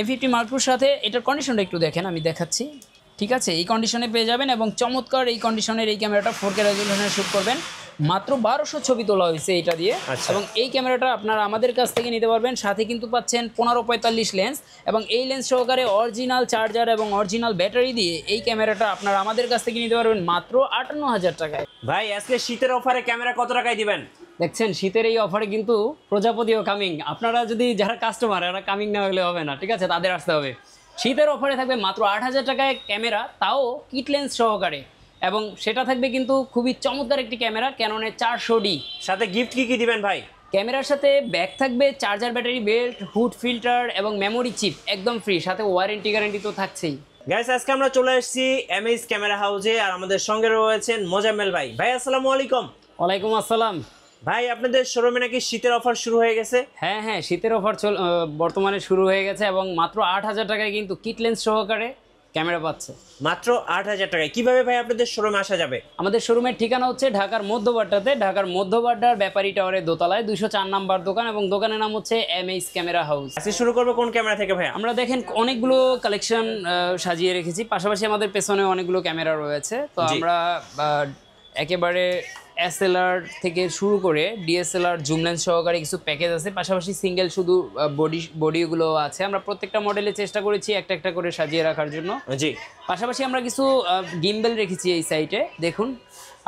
A50 Mark Pro সাথে এটার কন্ডিশনটা একটু দেখেন, আমি দেখাচ্ছি। ঠিক আছে, এই কন্ডিশনে পেয়ে যাবেন এবং চমৎকার এই কন্ডিশনের এই ক্যামেরাটা 4K রেজোলিউশনে শ্যুট করবেন। মাত্র 1200 ছবি তোলা হয়েছে এটা দিয়ে। এবং এই ক্যামেরাটা আপনারা আমাদের কাছ থেকে নিতে পারবেন। সাথে কিন্তু পাচ্ছেন 15-45 লেন্স এবং এই লেন্স সহকারে অরিজিনাল চার্জার এবং অরিজিনাল ব্যাটারি দিয়ে এই ক্যামেরাটা আপনারা আমাদের কাছ থেকে নিতে পারবেন মাত্র 58,000 টাকায়। ভাই আজকে শীতের অফারে ক্যামেরা কত টাকায় দিবেন? দেখছেন শীতের এই অফারে কিন্তু প্রজাপতিও কামিং। আপনারা যদি যারা কাস্টমার এরা কামিং না হলে হবে না, ঠিক আছে, তাদের আসতে হবে। শীতের অফারে থাকবে মাত্র 8,000 টাকায় ক্যামেরা, তাও কিট লেন্স সহকারে, এবং সেটা থাকবে কিন্তু খুবই চমৎকার একটি ক্যামেরা ক্যাননের 400D। সাথে গিফট কি দিবেন ভাই? ক্যামেরার সাথে ব্যাগ থাকবে, charger, battery, belt, hood filter এবং মেমোরি চিপ একদম ফ্রি, সাথে ওয়ারেন্টি গ্যারান্টি তো থাকছেই। গাইস আজকে আমরা চলে এসেছি এমএইচ ক্যামেরা হাউসে, আর আমাদের সঙ্গে রয়েছেন মোজাম্মেল ভাই। ভাই আসসালামু আলাইকুম। ওয়ালাইকুম আসসালাম। ভাই আপনাদের শোরুমে নাকি শীতের অফার শুরু হয়ে গেছে? হ্যাঁ হ্যাঁ, শীতের অফার বর্তমানে শুরু হয়ে গেছে এবং মাত্র 8,000 টাকায় কিন্তু কিট লেন্স সহকারে ক্যামেরা পাচ্ছে। মাত্র 8,000 টাকায়। কিভাবে ভাই আপনাদের শোরুমে আসা যাবে? আমাদের শোরুমের ঠিকানা হচ্ছে ঢাকার মধ্যবাড্ডাতে, ঢাকার মধ্যবাড্ডার ব্যাপারী টাওয়ারের দোতলায় 204 নাম্বার দোকান, এবং দোকানের নাম হচ্ছে এমএইচ ক্যামেরা হাউস। আজকে শুরু করবো কোন ক্যামেরা থেকে ভাই? আমরা দেখেন অনেকগুলো কালেকশন সাজিয়ে রেখেছি, পাশাপাশি আমাদের পেছনে অনেকগুলো ক্যামেরা রয়েছে। তো আমরা একেবারে এসএলআর থেকে শুরু করে ডিএসএলআর, জুম লেন্স সহকারে কিছু প্যাকেজ আছে, পাশাপাশি সিঙ্গেল শুধু বডিগুলো আছে। আমরা প্রত্যেকটা মডেলে চেষ্টা করেছি একটা একটা করে সাজিয়ে রাখার জন্য। জি, পাশাপাশি আমরা কিছু গিম্বেল রেখেছি এই সাইটে, দেখুন।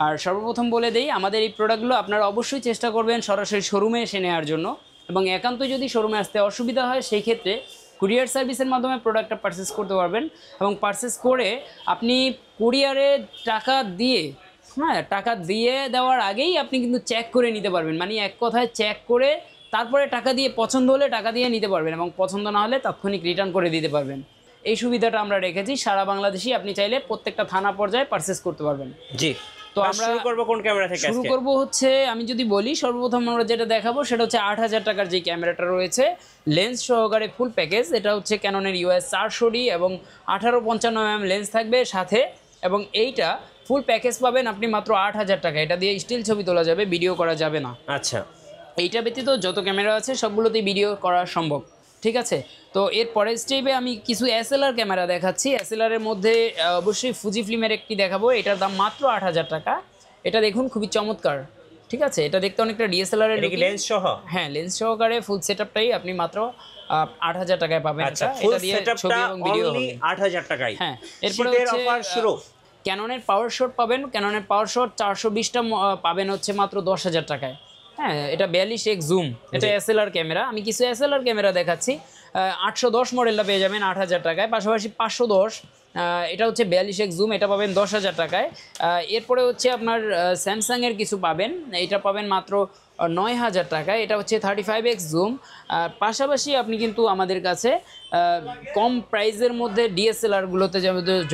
আর সর্বপ্রথম বলে দেই, আমাদের এই প্রোডাক্টগুলো আপনারা অবশ্যই চেষ্টা করবেন সরাসরি শোরুমে এসে নেওয়ার জন্য, এবং একান্ত যদি শোরুমে আসতে অসুবিধা হয় সেই ক্ষেত্রে কুরিয়ার সার্ভিসের মাধ্যমে প্রোডাক্টটা পারচেস করতে পারবেন। এবং পারচেস করে আপনি কুরিয়ারে টাকা দিয়ে, টাকা দিয়ে দেওয়ার আগেই আপনি কিন্তু চেক করে নিতে পারবেন, মানে এক কথায় চেক করে তারপরে টাকা দিয়ে, পছন্দ হলে টাকা দিয়ে নিতে পারবেন এবং পছন্দ না হলে তাৎক্ষণিক রিটার্ন করে দিতে পারবেন। এই সুবিধাটা আমরা রেখেছি। সারা বাংলাদেশে আপনি চাইলে প্রত্যেকটা থানা পর্যায়ে পারচেস করতে পারবেন। জি। তো আমরা শুরু করব কোন ক্যামেরা থেকে? শুরু করব হচ্ছে, আমি যদি বলি, সর্বপ্রথম আমরা যেটা দেখাবো সেটা হচ্ছে 8,000 টাকার যে ক্যামেরাটা রয়েছে লেন্স সহকারে ফুল প্যাকেজ। এটা হচ্ছে ক্যাননের EOS 400D এবং 18-55mm লেন্স থাকবে সাথে, এবং এইটা ফুল প্যাকেজ পাবেন আপনি মাত্র 8,000 টাকা। এটা দিয়ে স্টিল ছবি তোলা যাবে, ভিডিও করা যাবে না। আচ্ছা, এইটা ব্যতীত যত ক্যামেরা আছে সবগুলোতেই ভিডিও করা সম্ভব, ঠিক আছে। তো এর পরের স্টেপে আমি কিছু এসএলআর ক্যামেরা দেখাচ্ছি। এসএলআরের মধ্যে অবশ্যই ফুজি ফিল্মের একটি দেখাবো, এটার দাম মাত্র 8,000 টাকা। এটা দেখুন খুবই চমৎকার, ঠিক আছে। এটা দেখতে অনেকটা ডিএসএলআর এর লেন্স সহ, হ্যাঁ লেন্স সহকারে ফুল সেটআপটাই আপনি মাত্র 8,000 টাকায় পাবেন। আচ্ছা, এটা দিয়ে ছবি এবং ভিডিও হবে 8,000 টাকায়। হ্যাঁ, এরপরে অফার শুরু। ক্যাননের পাওয়ার শট পাবেন, ক্যাননের পাওয়ার শট 420টা পাবেন হচ্ছে মাত্র 10,000 টাকায়। হ্যাঁ, এটা 42x জুম, এটা এসএলআর ক্যামেরা। আমি কিছু এসএলআর ক্যামেরা দেখাচ্ছি। 810 মডেলটা পেয়ে যাবেন 8,000 টাকায়, পাশাপাশি 510, এটা হচ্ছে 42x জুম, এটা পাবেন 10,000 টাকায়। এরপরে হচ্ছে আপনার স্যামসাংয়ের কিছু পাবেন, এটা পাবেন মাত্র 9,000 টাকায়, এটা হচ্ছে 35x জুম। পাশাপাশি আপনি কিন্তু আমাদের কাছে কম প্রাইসের মধ্যে ডিএসএলআরগুলোতে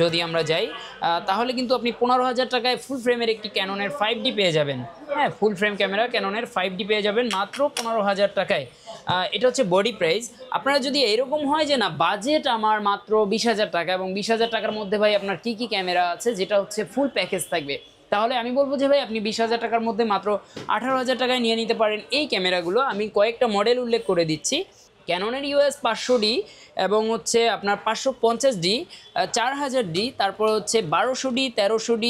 যদি আমরা যাই, তাহলে কিন্তু আপনি 15,000 টাকায় ফুল ফ্রেমের একটি ক্যাননের 5D পেয়ে যাবেন। হ্যাঁ, ফুল ফ্রেম ক্যামেরা ক্যাননের 5D পেয়ে যাবেন মাত্র 15,000 টাকায়। এটা হচ্ছে বডি প্রাইস। আপনারা যদি এরকম হয় যে না বাজেট আমার মাত্র 20,000 টাকা, এবং 20,000 টাকার মধ্যে ভাই আপনার কী কী ক্যামেরা আছে যেটা হচ্ছে ফুল প্যাকেজ থাকবে, তাহলে আমি বলবো যে ভাই আপনি 20,000 টাকার মধ্যে মাত্র 18,000 টাকায় নিয়ে নিতে পারেন এই ক্যামেরাগুলো। আমি কয়েকটা মডেল উল্লেখ করে দিচ্ছি। ক্যাননের EOS 500D এবং হচ্ছে আপনার 550D, 4000D, তারপর হচ্ছে 1200D, 1300D,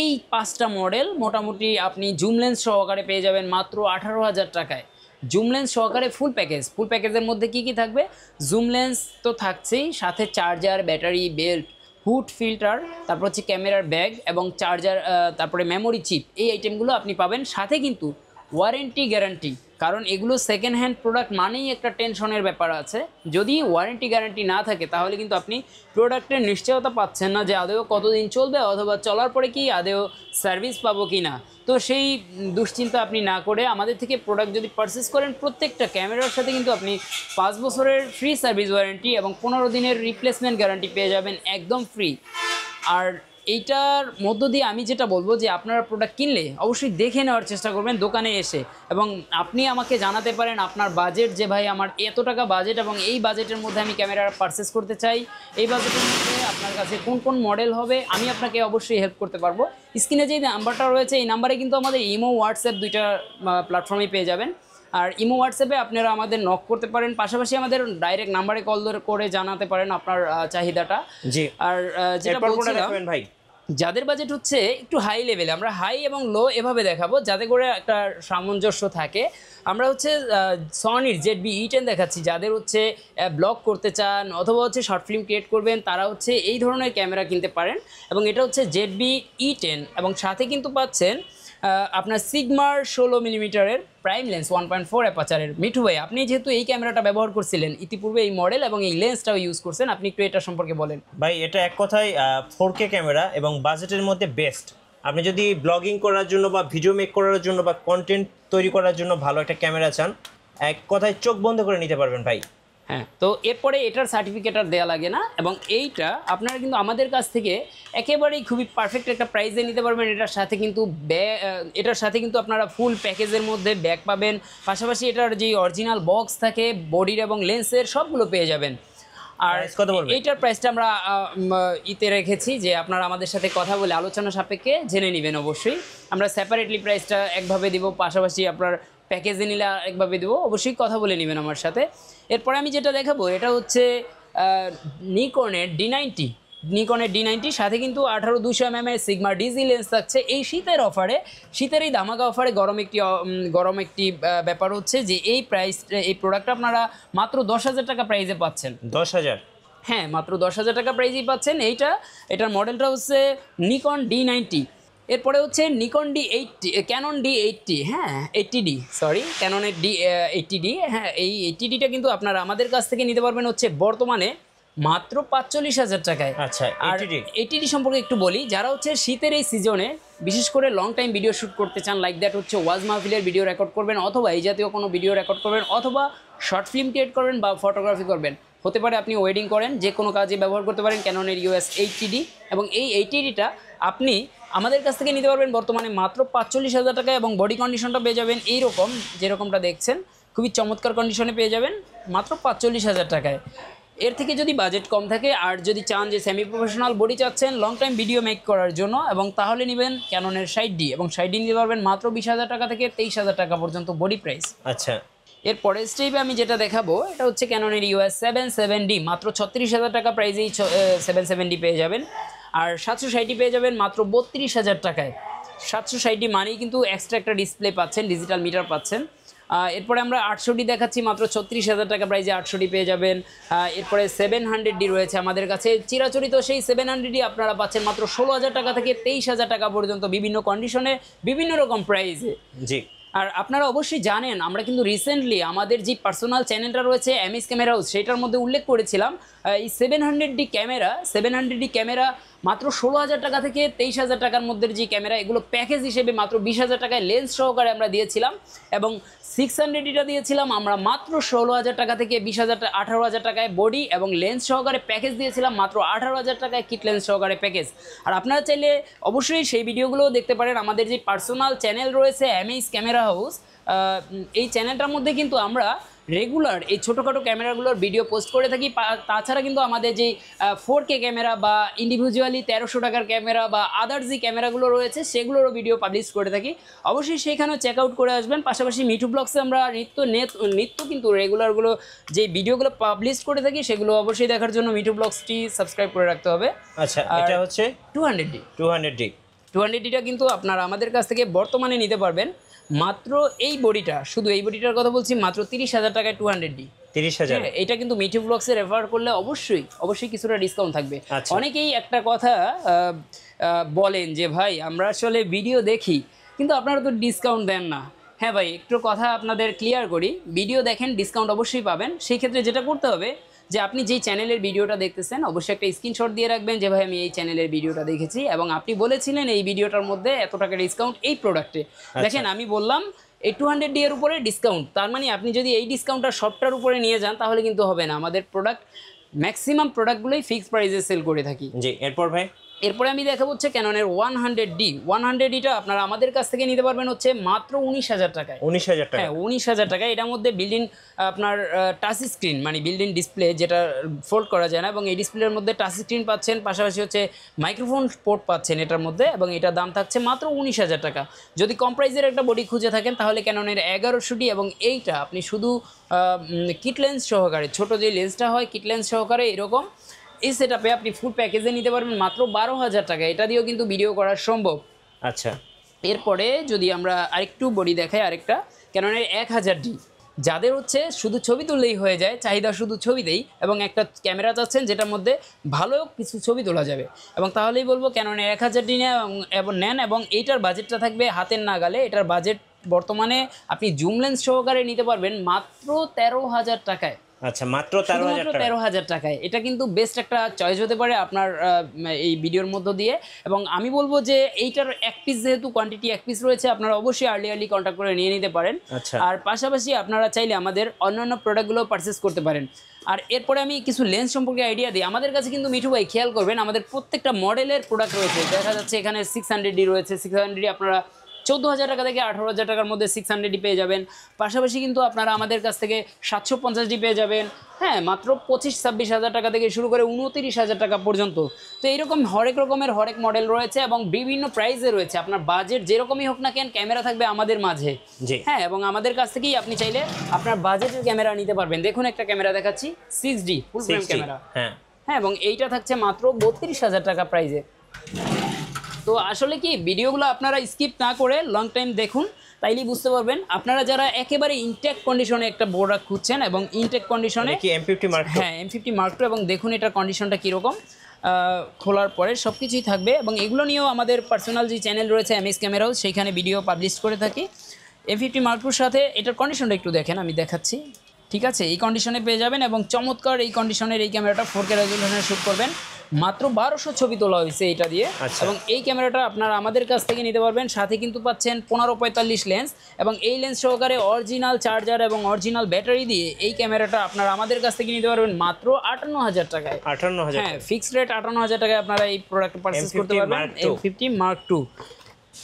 এই 5টা মডেল মোটামুটি আপনি জুম লেন্স সহকারে পেয়ে যাবেন মাত্র 18,000 টাকায়। জুম লেন্স সহকারে ফুল প্যাকেজ। ফুল প্যাকেজের মধ্যে কি কি থাকবে? জুম লেন্স তো থাকছেই, সাথে charger, battery, belt, hood filter, তারপর হচ্ছে ক্যামেরার ব্যাগ এবং চার্জার, তারপরে মেমোরি চিপ, এই আইটেমগুলো আপনি পাবেন। সাথে কিন্তু ওয়ারেন্টি গ্যারান্টি, কারণ এগুলো সেকেন্ড হ্যান্ড প্রোডাক্ট মানেই একটা টেনশনের ব্যাপার আছে। যদি ওয়ারেন্টি গ্যারান্টি না থাকে তাহলে কিন্তু আপনি প্রোডাক্টের নিশ্চয়তা পাচ্ছেন না যে আদৌ কতদিন চলবে, অথবা চলার পরে কি আদৌ সার্ভিস পাবো কি না। তো সেই দুশ্চিন্তা আপনি না করে আমাদের থেকে প্রোডাক্ট যদি পারচেস করেন, প্রত্যেকটা ক্যামেরার সাথে কিন্তু আপনি 5 বছরের ফ্রি সার্ভিস ওয়ারেন্টি এবং 15 দিনের রিপ্লেসমেন্ট গ্যারান্টি পেয়ে যাবেন একদম ফ্রি। আর এইটার মধ্য দিয়ে আমি যেটা বলবো যে আপনারা প্রোডাক্ট কিনলে অবশ্যই দেখে নেওয়ার চেষ্টা করবেন দোকানে এসে, এবং আপনি আমাকে জানাতে পারেন আপনার বাজেট, যে ভাই আমার এত টাকা বাজেট এবং এই বাজেটের মধ্যে আমি ক্যামেরা পারচেস করতে চাই, এই বাজেটের মধ্যে আপনার কাছে কোন কোন মডেল হবে, আমি আপনাকে অবশ্যই হেল্প করতে পারবো। স্ক্রিনে যে নাম্বারটা রয়েছে এই নাম্বারে কিন্তু আমাদের ইমো, হোয়াটসঅ্যাপ দুইটা প্ল্যাটফর্মে পেয়ে যাবেন। আর ইমো হোয়াটসঅ্যাপে আপনারা আমাদের নক করতে পারেন, পাশাপাশি আমাদের ডাইরেক্ট নাম্বারে কল করে জানাতে পারেন আপনার চাহিদাটা। জি, আর যেটা এরপর কোনটা বলছিলাম, দেখাবেন ভাই? যাদের বাজেট হচ্ছে একটু হাই লেভেলে, আমরা হাই এবং লো এভাবে দেখাবো যাতে করে একটা সামঞ্জস্য থাকে। আমরা হচ্ছে সনির ZB-E10 দেখাচ্ছি, যাদের হচ্ছে ব্লগ করতে চান অথবা হচ্ছে শর্ট ফিল্ম ক্রিয়েট করবেন, তারা হচ্ছে এই ধরনের ক্যামেরা কিনতে পারেন। এবং এটা হচ্ছে ZB-E10 এবং সাথে কিন্তু পাচ্ছেন আপনার সিগমার 16 মিলিমিটারের প্রাইম লেন্স 1.4 অ্যাপাচারের। মিঠু ভাই, আপনি যেহেতু এই ক্যামেরাটা ব্যবহার করছিলেন ইতিপূর্বে, এই মডেল এবং এই লেন্সটাও ইউজ করছেন, আপনি একটু এটা সম্পর্কে বলেন। ভাই এটা এক কথায় 4K ক্যামেরা এবং বাজেটের মধ্যে বেস্ট। আপনি যদি ব্লগিং করার জন্য বা ভিডিও মেক করার জন্য বা কন্টেন্ট তৈরি করার জন্য ভালো একটা ক্যামেরা চান, এক কথায় চোখ বন্ধ করে নিতে পারবেন ভাই। হ্যাঁ, তো এরপরে এটার সার্টিফিকেট আর দেওয়া লাগে না এবং এইটা আপনারা কিন্তু আমাদের কাছ থেকে একেবারেই খুবই পারফেক্ট একটা প্রাইসে নিতে পারবেন। এটার সাথে কিন্তু আপনারা ফুল প্যাকেজের মধ্যে ব্যাগ পাবেন, পাশাপাশি এটার যে অরিজিনাল বক্স থাকে বডির এবং লেন্সের সবগুলো পেয়ে যাবেন। আর কত বলবেন? এইটার প্রাইসটা আমরা ইতে রেখেছি যে আপনারা আমাদের সাথে কথা বলে আলোচনা সাপেক্ষে জেনে নেবেন। অবশ্যই আমরা সেপারেটলি প্রাইসটা একভাবে দিব, পাশাপাশি আপনার প্যাকেজে নিলে একভাবে দেবো, অবশ্যই কথা বলে নেবেন আমার সাথে। এরপরে আমি যেটা দেখাবো এটা হচ্ছে নিকনের D90 সাথে কিন্তু 18-200 mm সিগমা ডিজি লেন্স থাকছে। এই শীতের অফারে, শীতের এই ধামাকা অফারে গরম একটি ব্যাপার হচ্ছে যে এই প্রোডাক্টটা আপনারা মাত্র 10,000 টাকা প্রাইসে পাচ্ছেন। 10,000? হ্যাঁ, মাত্র 10,000 টাকা প্রাইসেই পাচ্ছেন। এটার মডেলটা হচ্ছে নিকন D90। এরপরে হচ্ছে নিকন D80, ক্যানন D80, হ্যাঁ 80D, সরি ক্যাননের D80D। হ্যাঁ, এই 80Dটা কিন্তু আপনারা আমাদের কাছ থেকে নিতে পারবেন হচ্ছে বর্তমানে মাত্র 45,000 টাকায়। আচ্ছা, আর 80D সম্পর্কে একটু বলি, যারা হচ্ছে শীতের এই সিজনে বিশেষ করে লং টাইম ভিডিও শ্যুট করতে চান, লাইক দ্যাট হচ্ছে ওয়াজ মাহফিলের ভিডিও রেকর্ড করবেন অথবা এই জাতীয় কোনো ভিডিও রেকর্ড করবেন অথবা শর্ট ফিল্ম ক্রিয়েট করবেন বা ফটোগ্রাফি করবেন, হতে পারে আপনি ওয়েডিং করেন, যে কোনো কাজে ব্যবহার করতে পারেন ক্যাননের EOS 80D। এবং এই 80Dটা আপনি আমাদের কাছ থেকে নিতে পারবেন বর্তমানে মাত্র 45,000 টাকায় এবং বডি কন্ডিশনটা পেয়ে যাবেন এইরকম, যেরকমটা দেখছেন খুবই চমৎকার কন্ডিশনে পেয়ে যাবেন মাত্র 45,000 টাকায়। এর থেকে যদি বাজেট কম থাকে আর যদি চান যে সেমি প্রফেশনাল বডি চাচ্ছেন লং টাইম ভিডিও মেক করার জন্য, এবং তাহলে নেবেন ক্যাননের 60D এবং 60D নিতে পারবেন মাত্র 20,000 টাকা থেকে 23,000 টাকা পর্যন্ত বডি প্রাইস। আচ্ছা, এর পরের স্টেপে আমি যেটা দেখাবো এটা হচ্ছে ক্যাননের EOS 770D, মাত্র 36,000 টাকা প্রাইসেই 770D পেয়ে যাবেন। আর 760D পেয়ে যাবেন মাত্র 32,000 টাকায়। 760D মানেই কিন্তু এক্সট্রা একটা ডিসপ্লে পাচ্ছেন, ডিজিটাল মিটার পাচ্ছেন। এরপরে আমরা 800D দেখাচ্ছি, মাত্র 36,000 টাকা প্রাইসে 800D পেয়ে যাবেন। এরপরে 700D রয়েছে আমাদের কাছে, চিরাচরিত সেই 700D আপনারা পাচ্ছেন মাত্র 16,000 টাকা থেকে 23,000 টাকা পর্যন্ত, বিভিন্ন কন্ডিশনে বিভিন্ন রকম প্রাইসে। জি। আর আপনারা অবশ্যই জানেন আমরা কিন্তু রিসেন্টলি আমাদের যে পার্সোনাল চ্যানেলটা রয়েছে এমএস ক্যামেরা হাউস, সেটার মধ্যে উল্লেখ করেছিলাম এই 700D ক্যামেরা মাত্র 16,000 টাকা থেকে 23,000 টাকার মধ্যে যে ক্যামেরা, এগুলো প্যাকেজ হিসেবে মাত্র 20,000 টাকায় লেন্স সহকারে আমরা দিয়েছিলাম। এবং 600Dটা দিয়েছিলাম আমরা মাত্র 16,000 টাকা থেকে 18,000 টাকায় বডি এবং লেন্স সহকারে প্যাকেজ দিয়েছিলাম মাত্র 18,000 টাকায় কিট লেন্স সহকারে প্যাকেজ। আর আপনারা চাইলে অবশ্যই সেই ভিডিওগুলোও দেখতে পারেন, আমাদের যে পার্সোনাল চ্যানেল রয়েছে এমএস ক্যামেরা হাউস, এই চ্যানেলটার মধ্যে কিন্তু আমরা রেগুলার এই ছোটোখাটো ক্যামেরাগুলোর ভিডিও পোস্ট করে থাকি। তাছাড়া কিন্তু আমাদের যেই 4K ক্যামেরা বা ইন্ডিভিজুয়ালি 1300 টাকার ক্যামেরা বা আদার্স যে ক্যামেরাগুলো রয়েছে সেগুলোরও ভিডিও পাবলিশ করে থাকি, অবশ্যই সেইখানেও চেক আউট করে আসবেন। পাশাপাশি মিঠু ব্লগসে আমরা নিত্য কিন্তু রেগুলারগুলো যে ভিডিওগুলো পাবলিশ করে থাকি সেগুলো অবশ্যই দেখার জন্য মিঠু ব্লগসটি সাবস্ক্রাইব করে রাখতে হবে। আচ্ছা, এটা হচ্ছে 200Dটা কিন্তু আপনারা আমাদের কাছ থেকে বর্তমানে নিতে পারবেন মাত্র এই বডিটা, শুধু এই বডিটার কথা বলছি, মাত্র 30,000 টাকায় 200D। 30,000? এটা কিন্তু মিঠু ব্লগসে রেফার করলে অবশ্যই কিছুটা ডিসকাউন্ট থাকবে। অনেকেই একটা কথা বলেন যে ভাই আমরা আসলে ভিডিও দেখি কিন্তু আপনারা তো ডিসকাউন্ট দেন না। হ্যাঁ ভাই, একটু কথা আপনাদের ক্লিয়ার করি, ভিডিও দেখেন ডিসকাউন্ট অবশ্যই পাবেন। সেই ক্ষেত্রে যেটা করতে হবে যে আপনি যেই চ্যানেলের ভিডিওটা দেখতেছেন অবশ্যই একটা স্ক্রিনশট দিয়ে রাখবেন যে ভাই আমি এই চ্যানেলের ভিডিওটা দেখেছি এবং আপনি বলেছিলেন এই ভিডিওটার মধ্যে এত টাকা ডিসকাউন্ট এই প্রোডাক্টে। দেখেন আমি বললাম এই 200D এর উপরে ডিসকাউন্ট, তার মানে আপনি যদি এই ডিসকাউন্টটা সবটার উপরে নিয়ে যান তাহলে কিন্তু হবে না। আমাদের প্রোডাক্ট ম্যাক্সিমাম প্রোডাক্টগুলোই ফিক্সড প্রাইসে সেল করে থাকি। জি, এরপর ভাই এরপরে আমি দেখাবো হচ্ছে ক্যাননের 100D 100Dটা আপনারা আমাদের কাছ থেকে নিতে পারবেন হচ্ছে মাত্র 19,000 টাকায়। 19,000 টাকা। হ্যাঁ 19,000 টাকা। এটার মধ্যে বিল্ডিং আপনার টাচ স্ক্রিন মানে বিল্ডিং ডিসপ্লে যেটা ফোল্ড করা যায় না, এবং এই ডিসপ্লের মধ্যে টাচ স্ক্রিন পাচ্ছেন, পাশাপাশি হচ্ছে মাইক্রোফোন পোর্ট পাচ্ছেন এটার মধ্যে, এবং এটার দাম থাকছে মাত্র 19,000 টাকা। যদি কম প্রাইসের একটা বডি খুঁজে থাকেন তাহলে ক্যাননের 1100D, এবং এইটা আপনি শুধু কিট লেন্স সহকারে, ছোট যে লেন্সটা হয় কিট লেন্স সহকারে এরকম এই সেটআপে আপনি ফুল প্যাকেজে নিতে পারবেন মাত্র 12,000 টাকা। এটা দিয়েও কিন্তু ভিডিও করা সম্ভব। আচ্ছা, এরপরে যদি আমরা আরেকটু বডি দেখাই, আরেকটা ক্যাননের 1000D, যাদের হচ্ছে শুধু ছবি তুললেই হয়ে যায়, চাহিদা শুধু ছবিতেই, এবং একটা ক্যামেরা চাচ্ছেন যেটার মধ্যে ভালো কিছু ছবি তোলা যাবে, এবং তাহলেই বলবো ক্যাননের 1000D নেন, এবং এইটার বাজেটটা থাকবে হাতের নাগালে। এটার বাজেট বর্তমানে আপনি জুম লেন্স সহকারে নিতে পারবেন মাত্র 13,000 টাকায়। আচ্ছা, মাত্র 13,000 টাকা। 13,000 টাকায় এটা কিন্তু বেস্ট একটা চয়েস হতে পারে আপনার এই ভিডিওর মধ্য দিয়ে। এবং আমি বলবো যে এইটার এক পিস, যেহেতু কোয়ান্টিটি এক পিস রয়েছে, আপনারা অবশ্যই আর্লি কন্ট্যাক্ট করে নিয়ে নিতে পারেন। আচ্ছা, আর পাশাপাশি আপনারা চাইলে আমাদের অন্যান্য প্রোডাক্টগুলো পারচেস করতে পারেন। আর এরপরে আমি কিছু লেন্স সম্পর্কে আইডিয়া দিই। আমাদের কাছে কিন্তু মিঠু ভাই খেয়াল করবেন, আমাদের প্রত্যেকটা মডেলের প্রোডাক্ট রয়েছে। দেখা যাচ্ছে এখানে 600D রয়েছে, 600D আপনারা 14,000 টাকা থেকে 18,000 টাকার মধ্যে 600D পেয়ে যাবেন। পাশাপাশি কিন্তু আপনারা আমাদের কাছ থেকে 750D পেয়ে যাবেন, হ্যাঁ, মাত্র 25-26,000 টাকা থেকে শুরু করে 29,000 টাকা পর্যন্ত। তো এইরকম হরেক রকমের হরেক মডেল রয়েছে, এবং বিভিন্ন প্রাইসে রয়েছে। আপনার বাজেট যেরকমই হোক না কেন, ক্যামেরা থাকবে আমাদের মাঝে। হ্যাঁ, এবং আমাদের কাছ থেকেই আপনি চাইলে আপনার বাজেটের ক্যামেরা নিতে পারবেন। দেখুন একটা ক্যামেরা দেখাচ্ছি, 6D ফুল ফ্রেম ক্যামেরা। হ্যাঁ, এবং এইটা থাকছে মাত্র 32,000 টাকা প্রাইসে। তো আসলে কি ভিডিওগুলো আপনারা স্কিপ না করে লং টাইম দেখুন, তাইলেই বুঝতে পারবেন। আপনারা যারা একেবারে ইনটেক কন্ডিশনে একটা প্রোডাক্ট খুঁজছেন, এবং ইনটেক কন্ডিশনে কি M50 Mark II? হ্যাঁ, M50 Mark II, এবং দেখুন এটার কন্ডিশনটা কীরকম। খোলার পরে সব কিছুই থাকবে, এবং এগুলো নিয়েও আমাদের পার্সোনাল যে চ্যানেল রয়েছে MS ক্যামেরাও, সেইখানে ভিডিও পাবলিশ করে থাকি। M50 Mark II-র সাথে এটার কন্ডিশনটা একটু দেখেন, আমি দেখাচ্ছি। ঠিক আছে, এই কন্ডিশনে পেয়ে যাবেন, এবং চমৎকার এই কন্ডিশনের এই ক্যামেরাটা 4K রেজলিউশনে শ্যুট করবেন। মাত্র 1200 ছবি তোলা হয়েছে এটা দিয়ে। এবং এই ক্যামেরাটা আপনারা আমাদের কাছ থেকে নিতে পারবেন। সাথে কিন্তু পাচ্ছেন 15-45 লেন্স, এবং এই লেন্স সহকারে অরিজিনাল চার্জার এবং অরিজিনাল ব্যাটারি দিয়ে এই ক্যামেরাটা আপনারা আমাদের কাছ থেকে নিতে পারবেন মাত্র 58,000 টাকায়। 58,000? হ্যাঁ, ফিক্সড রেট 58,000 টাকায় আপনারা এই প্রোডাক্ট পারচেজ করতে পারবেন, M50 Mark II।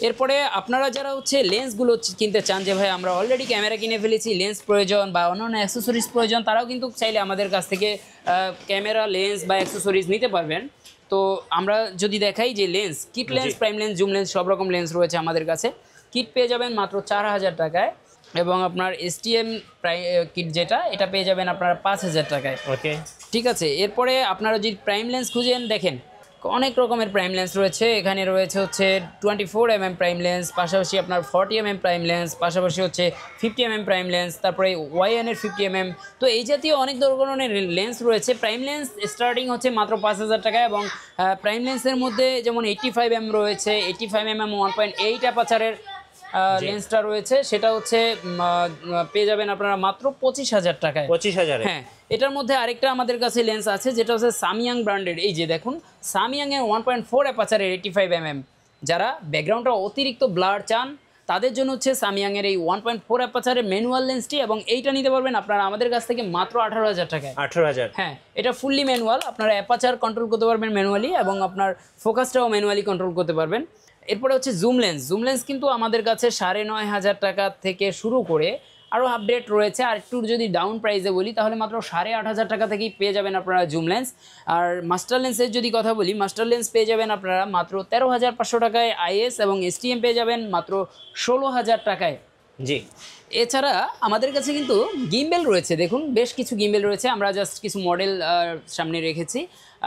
এরপরে আপনারা যারা হচ্ছে লেন্সগুলো কিনতে চান, যে ভাই আমরা অলরেডি ক্যামেরা কিনে ফেলেছি, লেন্স প্রয়োজন বা অন্যান্য অ্যাক্সেসরিজ প্রয়োজন, তারাও কিন্তু চাইলে আমাদের কাছ থেকে ক্যামেরা, লেন্স বা অ্যাক্সেসরিজ নিতে পারবেন। তো আমরা যদি দেখাই যে lens, kit lens, prime lens, zoom lens, সব রকম লেন্স রয়েছে আমাদের কাছে। কিট পেয়ে যাবেন মাত্র 4,000 টাকায়, এবং আপনার STM কিট যেটা, এটা পেয়ে যাবেন আপনারা 5,000 টাকায়। ওকে, ঠিক আছে। এরপরে আপনারা যদি প্রাইম লেন্স খুঁজেন, দেখেন অনেক রকমের প্রাইম লেন্স রয়েছে। এখানে রয়েছে হচ্ছে 24mm প্রাইম লেন্স, পাশাপাশি আপনার 40mm প্রাইম লেন্স, পাশাপাশি হচ্ছে 50mm প্রাইম লেন্স, তারপরে YN-এর 50mm। তো এই জাতীয় অনেক ধরনের লেন্স রয়েছে। প্রাইম লেন্স স্টার্টিং হচ্ছে মাত্র 5,000 টাকা, এবং প্রাইম লেন্সের মধ্যে যেমন 85mm রয়েছে, 85mm 1.8 অ্যাপাচারের লেন্সটা রয়েছে, সেটা হচ্ছে পেয়ে যাবেন আপনারা মাত্র 25,000 টাকায়। 25,000? হ্যাঁ, এটার মধ্যে আরেকটা আমাদের কাছে লেন্স আছে, যেটা হচ্ছে সামিয়াং ব্র্যান্ডের। এই যে দেখুন, সামিয়াংয়ের 1.4 অ্যাপাচারের 85mm। যারা ব্যাকগ্রাউন্ডটা অতিরিক্ত ব্লার চান, তাদের জন্য হচ্ছে সামিয়াংয়ের এই 1.4 অ্যাপাচারের ম্যানুয়াল লেন্সটি, এবং এইটা নিতে পারবেন আপনারা আমাদের কাছ থেকে মাত্র 18,000 টাকায়। 18,000? হ্যাঁ, এটা ফুললি ম্যানুয়াল, আপনারা অ্যাপাচার কন্ট্রোল করতে পারবেন ম্যানুয়ালি, এবং আপনার ফোকাসটাও ম্যানুয়ালি কন্ট্রোল করতে পারবেন। এরপরে হচ্ছে জুম লেন্স। জুম লেন্স কিন্তু আমাদের কাছে 9,500 টাকা থেকে শুরু করে আরও আপডেট রয়েছে। আর একটু যদি ডাউন প্রাইসে বলি, তাহলে মাত্র 8,500 টাকা থেকেই পেয়ে যাবেন আপনারা জুম লেন্স। আর মাস্টার লেন্সের যদি কথা বলি, মাস্টার লেন্স পেয়ে যাবেন আপনারা মাত্র 13,500 টাকায় IS, এবং STM পেয়ে যাবেন মাত্র 16,000 টাকায়। জি। এছাড়া আমাদের কাছে কিন্তু গিম্বেল রয়েছে। দেখুন বেশ কিছু গিম্বেল রয়েছে, আমরা জাস্ট কিছু মডেল সামনে রেখেছি।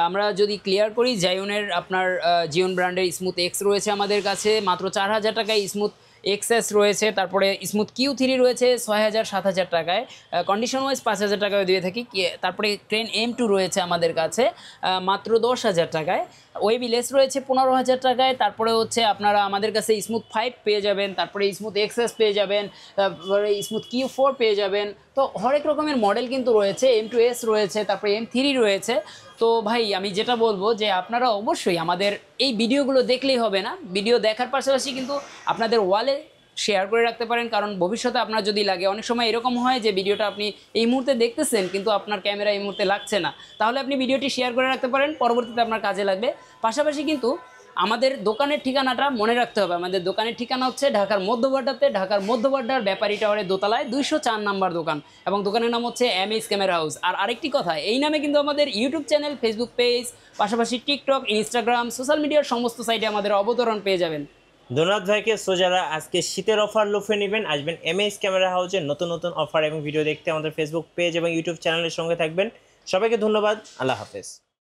আমরা যদি ক্লিয়ার করি, জায়নের আপনার জিওন ব্র্যান্ডের স্মুথ এক্স রয়েছে আমাদের কাছে মাত্র 4,000 টাকায়। স্মুথ XS রয়েছে, তারপরে স্মুথ Q3 রয়েছে 6,000-7,000 টাকায়। কন্ডিশন ওয়াইজ 5,000 টাকায় দিয়ে থাকি। তারপরে ক্রেন M2 রয়েছে আমাদের কাছে মাত্র 10,000 টাকায়। ওয়েবি লেস রয়েছে 15,000 টাকায়। তারপরে হচ্ছে আপনারা আমাদের কাছে স্মুথ 5 পেয়ে যাবেন, তারপরে স্মুথ XS পেয়ে যাবেন, তারপরে স্মুথ Q4 পেয়ে যাবেন। তো হরেক রকমের মডেল কিন্তু রয়েছে। M2S রয়েছে, তারপরে M3 রয়েছে। তো ভাই আমি যেটা বলবো যে আপনারা অবশ্যই আমাদের এই ভিডিওগুলো দেখলেই হবে না, ভিডিও দেখার পাশাপাশি কিন্তু আপনাদের ওয়ালে শেয়ার করে রাখতে পারেন, কারণ ভবিষ্যতে আপনার যদি লাগে, অনেক সময় এরকম হয় যে ভিডিওটা আপনি এই মুহূর্তে দেখতেছেন কিন্তু আপনার ক্যামেরা এই মুহূর্তে লাগছে না, তাহলে আপনি ভিডিওটি শেয়ার করে রাখতে পারেন, পরবর্তীতে আপনার কাজে লাগবে। পাশাপাশি কিন্তু আমাদের দোকানের ঠিকানাটা মনে রাখতে হবে। আমাদের দোকানের ঠিকানা হচ্ছে ঢাকার মধ্যবাড্ডাতে, ঢাকার মধ্যবাড্ডার ব্যাপারী টাওয়ারের দোতলায় 204 নাম্বার দোকান, এবং দোকানের নাম হচ্ছে এমএস ক্যামেরা হাউস। আর আরেকটি কথা, এই নামে কিন্তু আমাদের ইউটিউব চ্যানেল, ফেসবুক পেজ, পাশাপাশি টিকটক, ইনস্টাগ্রাম, সোশ্যাল মিডিয়ার সমস্ত সাইটে আমাদের অবতরণ পেয়ে যাবেন। ধন্যবাদ ভাইকে। সো যারা আজকে শীতের অফার লুফে নেবেন, আসবেন এমএস ক্যামেরা হাউসের নতুন নতুন অফার এবং ভিডিও দেখতে আমাদের ফেসবুক পেজ এবং ইউটিউব চ্যানেলের সঙ্গে থাকবেন। সবাইকে ধন্যবাদ, আল্লাহ হাফেজ।